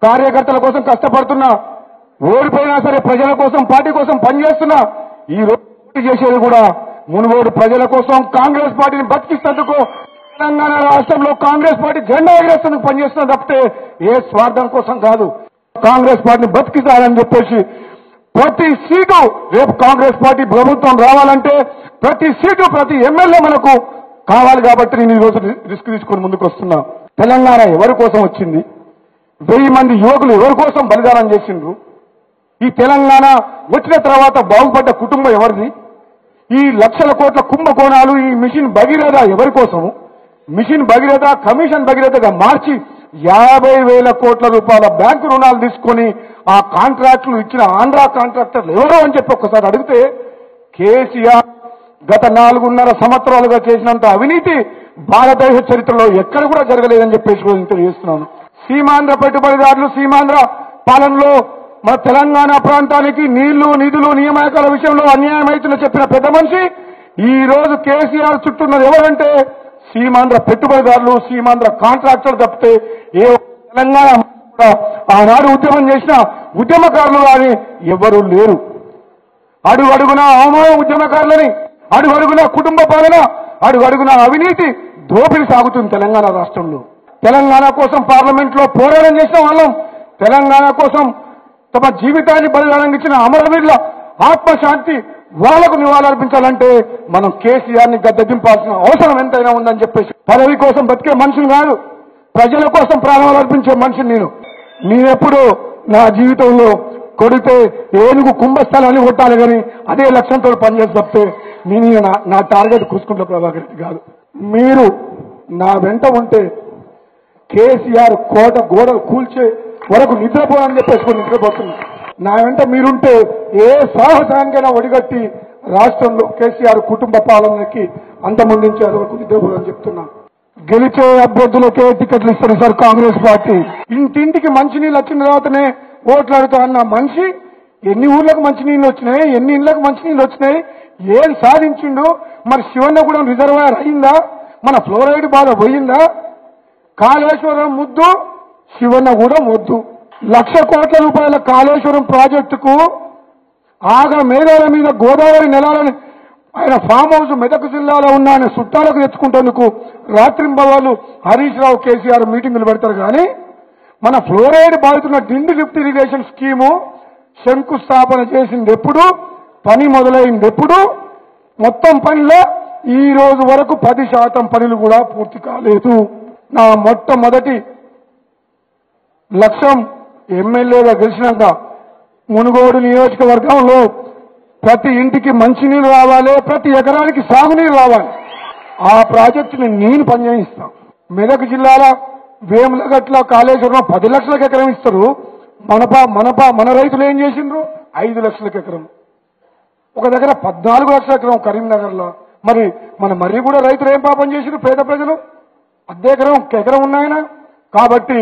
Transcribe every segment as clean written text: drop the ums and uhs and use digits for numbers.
కార్యకర్తల కోసం కష్టపడుతున్నా, ఓడిపోయినా సరే ప్రజల కోసం పార్టీ కోసం పనిచేస్తున్నా, ఈ రోజు చేసేది కూడా మునుగోడు ప్రజల కోసం, కాంగ్రెస్ పార్టీని బతికిస్తేందుకు, తెలంగాణ రాష్ట్రంలో కాంగ్రెస్ పార్టీ జెండా ఎగరేస్తేందుకు పనిచేస్తున్నా తప్పితే ఏ స్వార్థం కోసం కాదు. కాంగ్రెస్ పార్టీని బతికిస్తారని చెప్పేసి ప్రతి సీటు రేపు కాంగ్రెస్ పార్టీ ప్రభుత్వం రావాలంటే ప్రతి సీటు ప్రతి ఎమ్మెల్యే మనకు కావాలి కాబట్టి నేను ఈరోజు రిస్క్ తీసుకొని ముందుకు వస్తున్నా. తెలంగాణ ఎవరి కోసం వచ్చింది? 1000 మంది యువకులు ఎవరి కోసం బలిదానం చేసిండ్రు? ఈ తెలంగాణ వచ్చిన తర్వాత బాగుపడ్డ కుటుంబం ఎవరిది? ఈ లక్షల కోట్ల కుంభకోణాలు, ఈ మిషన్ భగీరథ ఎవరి కోసము? మిషన్ భగీరథ కమిషన్ భగీరథగా మార్చి 50,000 కోట్ల రూపాయల బ్యాంకు రుణాలు తీసుకొని ఆ కాంట్రాక్టులు ఇచ్చిన ఆంధ్ర కాంట్రాక్టర్లు ఎవరో అని చెప్పి ఒక్కసారి అడిగితే కేసీఆర్ గత 4.5 సంవత్సరాలుగా చేసినంత అవినీతి భారతదేశ చరిత్రలో ఎక్కడ కూడా జరగలేదని చెప్పేసి తెలియజేస్తున్నాను. సీమాంధ్ర పెట్టుబడిదారులు, సీమాంధ్ర పాలనలో మన తెలంగాణ ప్రాంతానికి నీళ్లు, నిధులు, నియామకాల విషయంలో అన్యాయం అవుతుందని చెప్పిన పెద్ద మనిషి ఈ రోజు కేసీఆర్ చుట్టూన్నది ఎవరంటే సీమాంధ్ర పెట్టుబడిదారులు, సీమాంధ్ర కాంట్రాక్టర్లు తప్పితే ఏ తెలంగాణ కూడా ఆనాడు ఉద్యమం చేసిన ఉద్యమకారులు కానీ ఎవరూ లేరు. అడుగడుగున అవమాన ఉద్యమకారులని, అడుగడుగున కుటుంబ పాలన, అడుగడుగున అవినీతి దోపిడీ సాగుతుంది తెలంగాణ రాష్ట్రంలో. తెలంగాణ కోసం పార్లమెంట్ లో పోరాటం చేసిన వాళ్ళం, తెలంగాణ కోసం తమ జీవితాన్ని బలిదానం ఇచ్చిన అమరవీరుల ఆత్మశాంతి వాళ్లకు నివాళులర్పించాలంటే మనం కేసీఆర్ ని గద్దెదింపాల్సిన అవసరం ఎంతైనా ఉందని చెప్పేసి, పదవి కోసం బతికే మనిషిని కాదు, ప్రజల కోసం ప్రాణాలు అర్పించే మనిషిని నేనెప్పుడు నా జీవితంలో కొడితే ఏనుగు కుంభస్థలాన్ని కొట్టాలి కానీ అదే లక్ష్యంతో పనిచేసి తప్పితే నేను నా టార్గెట్ కూసుకుంటే ప్రభాకర్ రెడ్డి కాదు. మీరు నా వెంట ఉంటే కేసీఆర్ కోట గోడలు కూల్చే వరకు నిద్రపోవాలని చెప్పేసుకొని నిద్రపోతున్నా. నా వెంట మీరుంటే ఏ సాహసానికైనా ఒడిగట్టి రాష్ట్రంలో కేసీఆర్ కుటుంబ పాలనకి అంతమొందించే వరకు నిద్రపోవాలని చెప్తున్నా. గెలిచే అభ్యర్థులకే టికెట్లు ఇస్తారు సార్ కాంగ్రెస్ పార్టీ. ఇంటింటికి మంచినీళ్ళు వచ్చిన తర్వాతనే ఓట్లు అడుగుతా అన్న మనిషి ఎన్ని ఊర్లకు మంచినీళ్ళు వచ్చినాయి, ఎన్ని ఇళ్లకు మంచినీళ్ళు వచ్చినాయి, ఏం సాధించిండు? మరి శివన్నగూడెం రిజర్వాయర్ అయిందా? మన ఫ్లోరైడ్ బాధ పోయిందా? కాళేశ్వరం ముద్దు, శివన్నగూడెం వద్దు. 1,00,000 కోట్ల రూపాయల కాళేశ్వరం ప్రాజెక్టుకు ఆగ మేఘాల మీద గోదావరి నెలాలని ఆయన ఫామ్ హౌస్ మెదక్ జిల్లాలో ఉన్న ఆయన చుట్టాలకు తెచ్చుకుంటేందుకు రాత్రింబవాళ్ళు హరీష్ రావు, కేసీఆర్ మీటింగులు పెడతారు. కానీ మన ఫ్లోరైడ్ బాధితున్న డిండి లిఫ్ట్ ఇరిగేషన్ స్కీము శంకుస్థాపన చేసింది ఎప్పుడు, పని మొదలైంది ఎప్పుడు, మొత్తం పనిలో ఈ రోజు వరకు 10% పనులు కూడా పూర్తి కాలేదు. నా మొట్టమొదటి లక్ష్యం ఎమ్మెల్యేగా గెలిచినాక మునుగోడు నియోజకవర్గంలో ప్రతి ఇంటికి మంచినీరు రావాలి, ప్రతి ఎకరానికి సాగునీరు రావాలి. ఆ ప్రాజెక్టుని నేను పనిచేయిస్తాను. మెదక్ జిల్లాల వేములగట్ల కాళేశ్వరం 10 లక్షలకు ఎకరం ఇస్తారు. మన రైతులు ఏం చేసిండ్రు? 5 లక్షలకు ఎకరం. ఒక దగ్గర 14 లక్షల ఎకరం కరీంనగర్లో. మరి మన మరీ కూడా రైతులు ఏం పాపం చేసిండ్రు? పేద ప్రజలు అద్దె ఎకరం ఉన్నాయన. కాబట్టి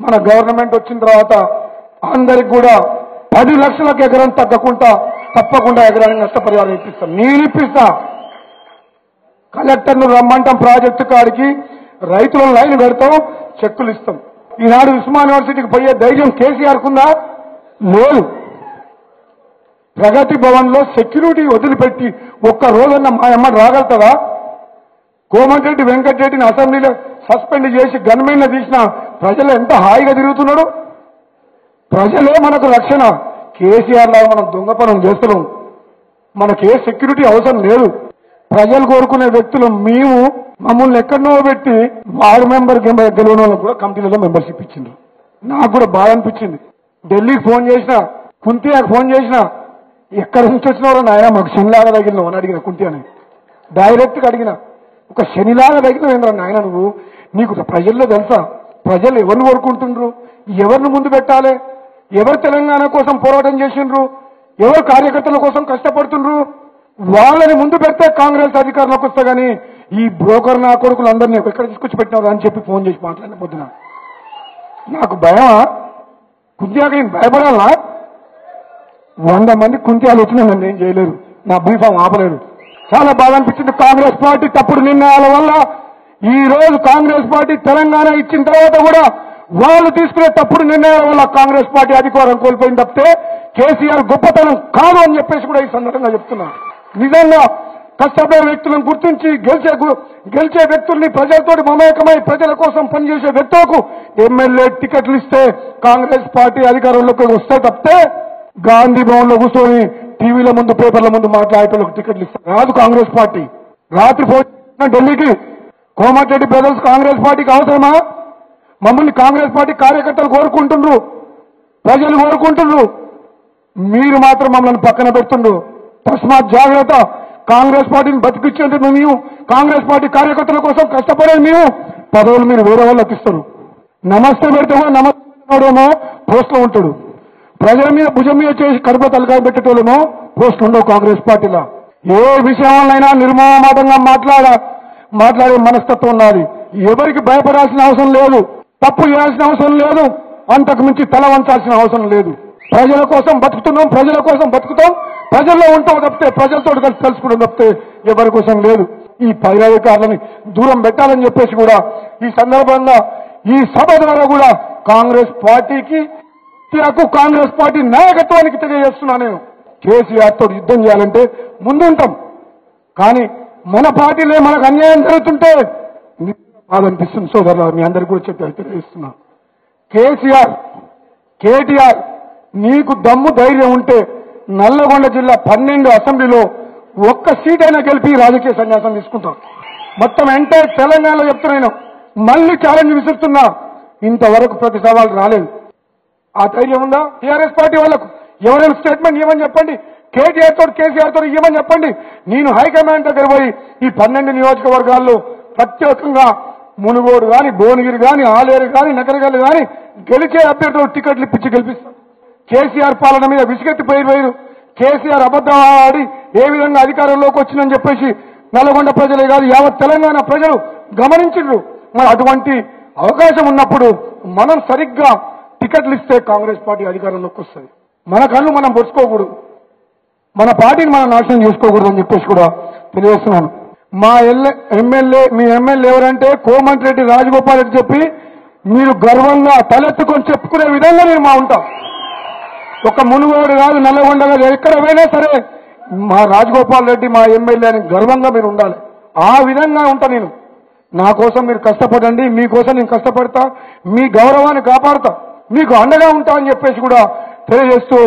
మన గవర్నమెంట్ వచ్చిన తర్వాత అందరికి కూడా 10 లక్షలకు ఎకరం తప్పకుండా ఎకరానికి నష్టపరిహారం ఇప్పిస్తాం. నేను ఇప్పిస్తా. కలెక్టర్ను రమ్మంటాం, ప్రాజెక్టు కాడికి రైతులను లైన్ పెడతాం, చెక్కులు ఇస్తాం. ఈనాడు ఉస్మాన్ యూనివర్సిటీకి పోయే ధైర్యం కేసీఆర్ కుందా? లేదు. ప్రగతి భవన్ లో సెక్యూరిటీ వదిలిపెట్టి ఒక్క రోజన్న మా అమ్మ రాగలుగుతుందా? కోమటిరెడ్డి వెంకటరెడ్డిని అసెంబ్లీలో సస్పెండ్ చేసి గన్మెన్లు తీసిన ప్రజలు ఎంత హాయిగా తిరుగుతున్నాడు. ప్రజలే మనకు రక్షణ. కేసీఆర్ లాగా మనం దొంగ పనులు చేస్తున్నాం. మనకి ఏ సెక్యూరిటీ అవసరం లేదు. ప్రజలు కోరుకునే వ్యక్తులు మేము. మమ్మల్ని ఎక్కడనో పెట్టి వార్డు మెంబర్ గెలవడం వాళ్ళకు కూడా కమిటీలలో మెంబర్షిప్ ఇచ్చిండ్రు. నాకు కూడా బాగా అనిపించింది. ఢిల్లీకి ఫోన్ చేసిన, కుంతియాకు ఫోన్ చేసిన, ఎక్కడి నుంచి వచ్చినవారో నాయన మాకు శనిలాగా తగిలినావు అని అడిగిన కుంతి అని డైరెక్ట్గా అడిగిన. ఒక శనిలాగా తగిలిన నాయన నువ్వు, నీకు ప్రజల్లో తెలుసా ప్రజలు ఎవరిని కోరుకుంటుండ్రు, ఎవరిని ముందు పెట్టాలి, ఎవరు తెలంగాణ కోసం పోరాటం చేసిండ్రు, ఎవరు కార్యకర్తల కోసం కష్టపడుతుండ్రు, వాళ్ళని ముందు పెడితే కాంగ్రెస్ అధికారంలోకి వస్తా. కానీ ఈ బ్రోకర్ నా కొడుకులు అందరినీ ఎక్కడ తీసుకొచ్చి పెట్టినారు అని చెప్పి ఫోన్ చేసి మాట్లాడిన పొద్దున నాకు భయమా? కుంతియాకి నేను భయపడాలా? 100 మంది కుంతియాలు వచ్చినా నన్ను ఏం చేయలేరు, నా బీఫామ్ ఆపలేరు. చాలా బాగా అనిపించింది. కాంగ్రెస్ పార్టీ తప్పుడు నిర్ణయాల వల్ల ఈ రోజు కాంగ్రెస్ పార్టీ తెలంగాణ ఇచ్చిన తర్వాత కూడా వాళ్ళు తీసుకునే తప్పుడు నిర్ణయాల వల్ల కాంగ్రెస్ పార్టీ అధికారం కోల్పోయింది తప్పితే కేసీఆర్ గొప్పతనం కాదు అని చెప్పేసి కూడా ఈ సందర్భంగా చెప్తున్నా. నిజంగా కష్టపడే వ్యక్తులను గుర్తించి గెలిచే వ్యక్తుల్ని ప్రజలతో మమేకమై ప్రజల కోసం పనిచేసే వ్యక్తులకు ఎమ్మెల్యే టికెట్లు ఇస్తే కాంగ్రెస్ పార్టీ అధికారంలోకి వస్తే తప్పితే గాంధీ భవన్ లో కూర్చొని టీవీల ముందు పేపర్ల ముందు మాట్లాడేటోళ్ళకి టికెట్లు ఇస్తారు రాదు కాంగ్రెస్ పార్టీ. రాత్రి పోయిన ఢిల్లీకి కోమటిరెడ్డి బ్రదర్స్ కాంగ్రెస్ పార్టీకి అవసరమా? మమ్మల్ని కాంగ్రెస్ పార్టీ కార్యకర్తలు కోరుకుంటున్నారు, ప్రజలు కోరుకుంటున్నారు, మీరు మాత్రం మమ్మల్ని పక్కన పెడుతుండ్రు. తస్మాత్ జాగ్రత్త. కాంగ్రెస్ పార్టీని బతికిచ్చేందుకు మేము, కాంగ్రెస్ పార్టీ కార్యకర్తల కోసం కష్టపడేది మేము, పదవులు మీరు వేరే వాళ్ళకి ఇస్తారు. నమస్తే పెడతామో నమస్తేమో పోస్టులో ఉంటాడు, ప్రజల మీద భుజం మీద చేసి కడుపు తలకాయ పెట్టేటోళ్ళేమో పోస్టులు ఉండవు కాంగ్రెస్ పార్టీలో. ఏ విషయంలోనైనా నిర్మమాటంగా మాట్లాడే మనస్తత్వం ఉన్నది. ఎవరికి భయపడాల్సిన అవసరం లేదు, తప్పు చేయాల్సిన అవసరం లేదు, అంతకు మించి తల వంచాల్సిన అవసరం లేదు. ప్రజల కోసం బతుకుతున్నాం, ప్రజల కోసం బతుకుతాం, ప్రజల్లో ఉంటాం తప్పితే ప్రజలతో కలిసి తెలుసుకోవడం తప్పితే ఎవరి కోసం లేదు. ఈ పైరాధికారులని దూరం పెట్టాలని చెప్పేసి కూడా ఈ సందర్భంగా ఈ సభ ద్వారా కూడా కాంగ్రెస్ పార్టీకి, కాంగ్రెస్ పార్టీ నాయకత్వానికి తెలియజేస్తున్నా. నేను కేసీఆర్ తోటి యుద్ధం చేయాలంటే ముందుంటాం, కానీ మన పార్టీలే మనకు అన్యాయం జరుగుతుంటే బాధనిపిస్తుంది. సోదరులు మీ అందరికీ కూడా చెప్పి తెలియజేస్తున్నా. కేటీఆర్ నీకు దమ్ము ధైర్యం ఉంటే నల్లగొండ జిల్లా 12 అసెంబ్లీలో ఒక్క సీట్ అయినా గెలిపి రాజకీయ సన్యాసం తీసుకుంటాం. మొత్తం ఎంటైర్ తెలంగాణలో చెప్తున్నాను, మళ్ళీ ఛాలెంజ్ విసురుతున్నా. ఇంతవరకు ప్రతి సవాలు రాలేదు. ఆ ధైర్యం ఉందా టీఆర్ఎస్ పార్టీ వాళ్ళకు? ఎవరైనా స్టేట్మెంట్ ఇవ్వమని చెప్పండి, కేటీఆర్ తోటి కేసీఆర్ తోటి ఇవ్వమని చెప్పండి. నేను హైకమాండ్ దగ్గర పోయి ఈ 12 నియోజకవర్గాల్లో ప్రత్యేకంగా మునుగోడు కానీ, భువనగిరి కానీ, ఆలేరు కానీ, నకరగల్లు కానీ గెలిచే అభ్యర్థులు టికెట్లు ఇప్పించి గెలిపిస్తాం. కేసీఆర్ పాలన మీద విసిగెత్తిపోయి కేసీఆర్ అబద్ధం ఆడి ఏ విధంగా అధికారంలోకి వచ్చిందని చెప్పేసి నల్గొండ ప్రజలే కాదు యావత్ తెలంగాణ ప్రజలు గమనించారు. మరి అటువంటి అవకాశం ఉన్నప్పుడు మనం సరిగ్గా టికెట్లు ఇస్తే కాంగ్రెస్ పార్టీ అధికారంలోకి వస్తుంది. మన కళ్ళు మనం పొడుచుకోకూడదు, మన పార్టీని మనం నాశనం చేసుకోకూడదు అని చెప్పేసి కూడా తెలియజేస్తున్నాను. మీ ఎమ్మెల్యే ఎవరంటే కోమటిరెడ్డి రాజగోపాల్ రెడ్డి చెప్పి మీరు గర్వంగా తలెత్తుకొని చెప్పుకునే విధంగా నేను ఉంటాం. ఒక మునుగోడు కాదు, నల్లగొండ కాదు, ఎక్కడ పోయినా సరే మా రాజగోపాల్ రెడ్డి మా ఎమ్మెల్యే అని గర్వంగా మీరు ఉండాలి. ఆ విధంగా ఉంటా నేను. నా కోసం మీరు కష్టపడండి, మీకోసం నేను కష్టపడతా, మీ గౌరవాన్ని కాపాడుతా, మీకు అండగా ఉంటా అని చెప్పేసి కూడా తెలియజేస్తూ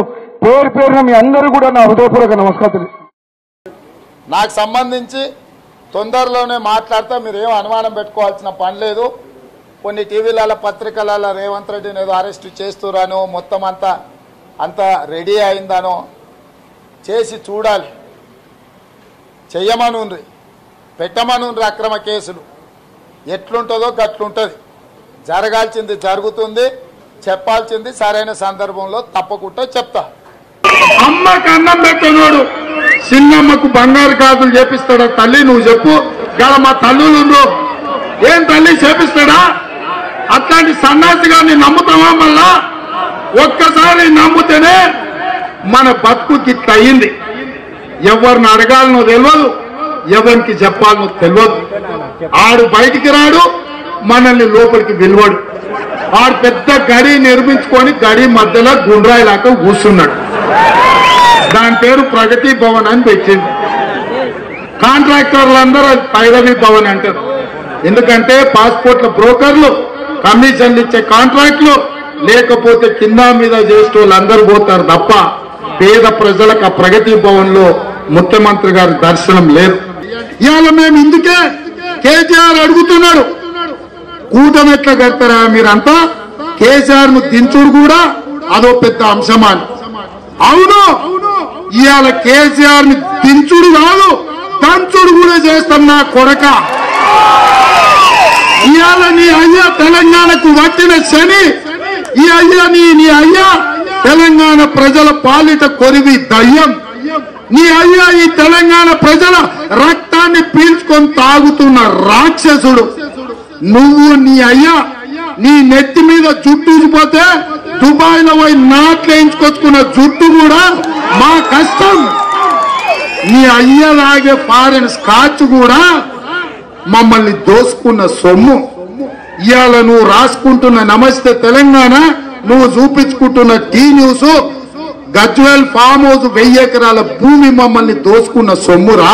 పేరున మీ అందరూ కూడా నా హృదయపూర్వక నమస్కారం. నాకు సంబంధించి తొందరలోనే మాట్లాడతా, మీరు ఏం అనుమానం పెట్టుకోవాల్సిన పని లేదు. కొన్ని టీవీలలో పత్రికలలో రేవంత్ రెడ్డిని ఏదో అరెస్ట్ చేస్తురానో, మొత్తం అంతా రెడీ అయిందనో చేసి చూడాలి. చెయ్యమనుండ్రి, పెట్టమనుండ్రి అక్రమ కేసులు. ఎట్లుంటుందో గట్లుంటుంది. జరగాల్సింది జరుగుతుంది, చెప్పాల్సింది సరైన సందర్భంలో తప్పకుండా చెప్తా. అమ్మకు అన్నం పెట్టనోడు చిన్నమ్మకు బంగారు గాజులు చేపిస్తాడా? తల్లి నువ్వు చెప్పు. కదా మా తల్లులు ఏం తల్లి చేపిస్తాడా? అట్లాంటి సన్నాసి గారిని నమ్ముతావా? మళ్ళా ఒక్కసారి నమ్ముతేనే మన బతుకు గిట్ల అయింది. ఎవరిని అడగాలనో తెలియదు, ఎవరికి చెప్పాలనో తెలియదు. ఆడు బయటికి రాడు, మనల్ని లోపలికి విలువడు. ఆడు పెద్ద గడి నిర్మించుకొని గడి మధ్యలో గుండ్రాయిలాగా కూర్చున్నాడు. దాని పేరు ప్రగతి భవన్ అని పెట్టింది. కాంట్రాక్టర్లందరూ పైరవి భవన్ అంటారు. ఎందుకంటే పాస్పోర్ట్ల బ్రోకర్లు, కమిషన్లు ఇచ్చే కాంట్రాక్టులు, లేకపోతే కింద మీద చేసే వాళ్ళందరూ పోతారు తప్ప పేద ప్రజలకు ఆ ప్రగతి భవన్ లో ముఖ్యమంత్రి గారి దర్శనం లేదు. ఇవాళ మేము ఇందుకే కేసీఆర్ అడుగుతున్నాడు, కూటమి ఎట్లా కడతారా మీరంతా? కేసీఆర్ ను దించుడు కూడా అదో పెద్ద అంశమాని. అవును, ఇవాళ కేసీఆర్ ని దించుడు కాదు, దంచుడు కూడా చేస్తాం నా కొడక. ఇవాళ నీ అయ్యా తెలంగాణకు పట్టిన శని, ఈ అయ్యా నీ అయ్యా తెలంగాణ ప్రజల పాలిట కొరివి దయ్యం. నీ అయ్యా ఈ తెలంగాణ ప్రజల రక్తాన్ని పీల్చుకొని తాగుతున్న రాక్షసుడు. నువ్వు నీ అయ్యా నీ నెత్తి మీద జుట్టు ఊసిపోతే దుబాయ్ లో పోయి నాట్లేయించుకొచ్చుకున్న జుట్టు కూడా మా కష్టం. నీ అయ్య లాగే ఫారెన్ స్కాచ్ కూడా మమ్మల్ని దోసుకున్న సొమ్ము. ఇవాళ నువ్వు రాసుకుంటున్న నమస్తే తెలంగాణ, నువ్వు చూపించుకుంటున్న T News, Gajwel farm house 1000 ఎకరాల భూమి మమ్మల్ని దోసుకున్న సొమ్మురా.